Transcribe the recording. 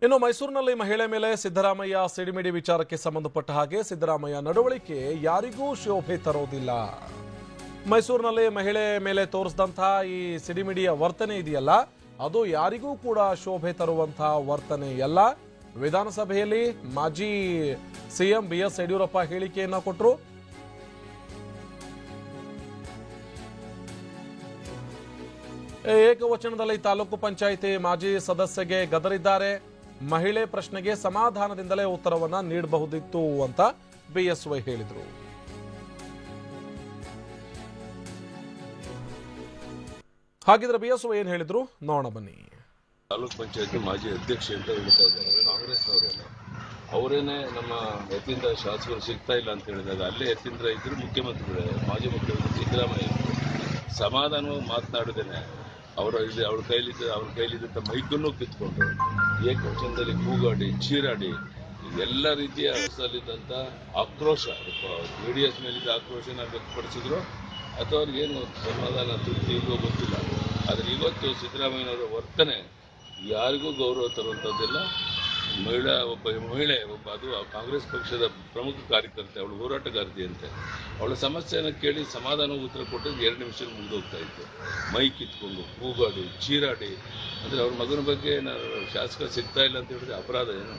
ಇನ್ನು ಮೈಸೂರಿನಲ್ಲಿ ಮಹಿಳೆ ಮೇಲೆ ಸಿದ್ದರಾಮಯ್ಯ ಸಿಡಿಮಿಡಿ ವಿಚಾರಕ್ಕೆ ಸಂಬಂಧಪಟ್ಟ ಹಾಗೆ ಸಿದ್ದರಾಮಯ್ಯ ನಡವಳಿಕೆ ಯಾರಿಗೂ ಶೋಭೆ ತರೋದಿಲ್ಲ. ಮೈಸೂರಿನಲ್ಲಿ ಮಹಿಳೆ ಮೇಲೆ ತೋರಿಸಿದಂತಹ ಈ ಸಿಡಿಮಿಡಿಯ ವರ್ತನೆ ಇದೆಯಲ್ಲ, ಅದು ಯಾರಿಗೂ ಕೂಡ ಶೋಭೆ ತರುವಂತಹ ವರ್ತನೆಯಲ್ಲ. ವಿಧಾನಸಭೆಯಲ್ಲಿ ಮಾಜಿ ಸಿಎಂ ಬಿಎಸ್ ಯಡಿಯೂರಪ್ಪ ಹೇಳಿಕೆಯನ್ನ ಕೊಟ್ಟರು. ಏಕವಚನದಲ್ಲಿ ತಾಲೂಕು ಪಂಚಾಯಿತಿ ಮಾಜಿ ಸದಸ್ಯಗೆ ಗದರಿದ್ದಾರೆ. ಮಹಿಳೆ ಪ್ರಶ್ನೆಗೆ ಸಮಾಧಾನದಿಂದಲೇ ಉತ್ತರವನ್ನ ನೀಡಬಹುದಿತ್ತು ಅಂತ ಬಿಎಸ್ವೈ ಹೇಳಿದರು. ಹಾಗಿದ್ರೆ ಬಿಎಸ್ವೈ ಏನ್ ಹೇಳಿದ್ರು ನೋಡೋಣ ಬನ್ನಿ. ತಾಲೂಕ್ ಪಂಚಾಯತಿ ಮಾಜಿ ಅಧ್ಯಕ್ಷೆ ಅಂತ ಹೇಳ್ತಾ ಇದ್ದಾರೆ ಕಾಂಗ್ರೆಸ್ನವರೆಲ್ಲ. ಅವರೇನೆ ನಮ್ಮ ಯತೀಂದ್ರ ಶಾಸಕರು ಸಿಗ್ತಾ ಇಲ್ಲ ಅಂತ ಹೇಳಿದಾಗ ಅಲ್ಲೇ ಯತೀಂದ್ರ ಇದ್ರು ಮುಖ್ಯಮಂತ್ರಿಗಳು, ಮಾಜಿ ಮುಖ್ಯಮಂತ್ರಿ ಸಿದ್ದರಾಮಯ್ಯ ಸಮಾಧಾನವಾಗಿ ಮಾತನಾಡಿದ್ದೇನೆ. ಅವ್ರ ಕೈಲಿದ್ದಂಥ ಮೈಕನ್ನು ಕಿತ್ಕೊಂಡು ಏಕವಚನದಲ್ಲಿ ಕೂಗಾಡಿ ಚೀರಾಡಿ ಎಲ್ಲ ರೀತಿಯ ಅಲ್ಲಿದ್ದಂಥ ಆಕ್ರೋಶ, ಜೆಡಿಎಸ್ ಮೇಲಿದ್ದ ಆಕ್ರೋಶನ ವ್ಯಕ್ತಪಡಿಸಿದ್ರು ಅಥವಾ ಅವ್ರಿಗೇನು ಸಮಾಧಾನ ತೃಪ್ತಿ ಇಲ್ಲೋ ಗೊತ್ತಿಲ್ಲ. ಆದರೆ ಇವತ್ತು ಸಿದ್ದರಾಮಯ್ಯನವರ ವರ್ತನೆ ಯಾರಿಗೂ ಗೌರವ ತರುವಂಥದ್ದಿಲ್ಲ. ಒಬ್ಬ ಮಹಿಳೆ ಅದು ಕಾಂಗ್ರೆಸ್ ಪಕ್ಷದ ಪ್ರಮುಖ ಕಾರ್ಯಕರ್ತೆ, ಅವಳು ಹೋರಾಟಗಾರ್ತಿ ಅಂತೆ. ಅವಳ ಸಮಸ್ಯೆಯನ್ನು ಕೇಳಿ ಸಮಾಧಾನ ಉತ್ತರ ಕೊಟ್ಟಿದ್ದು 2 ನಿಮಿಷದಲ್ಲಿ ಮುಗಿದೋಗ್ತಾ ಇತ್ತು. ಮೈ ಕಿತ್ಕೊಂಡು ಕೂಗಾಡಿ ಚೀರಾಡಿ, ಅಂದರೆ ಅವ್ರ ಮಗನ ಬಗ್ಗೆ ಶಾಸಕ ಸಿಗ್ತಾ ಇಲ್ಲ ಅಂತ ಹೇಳಿದ್ರೆ ಅಪರಾಧ ಏನು?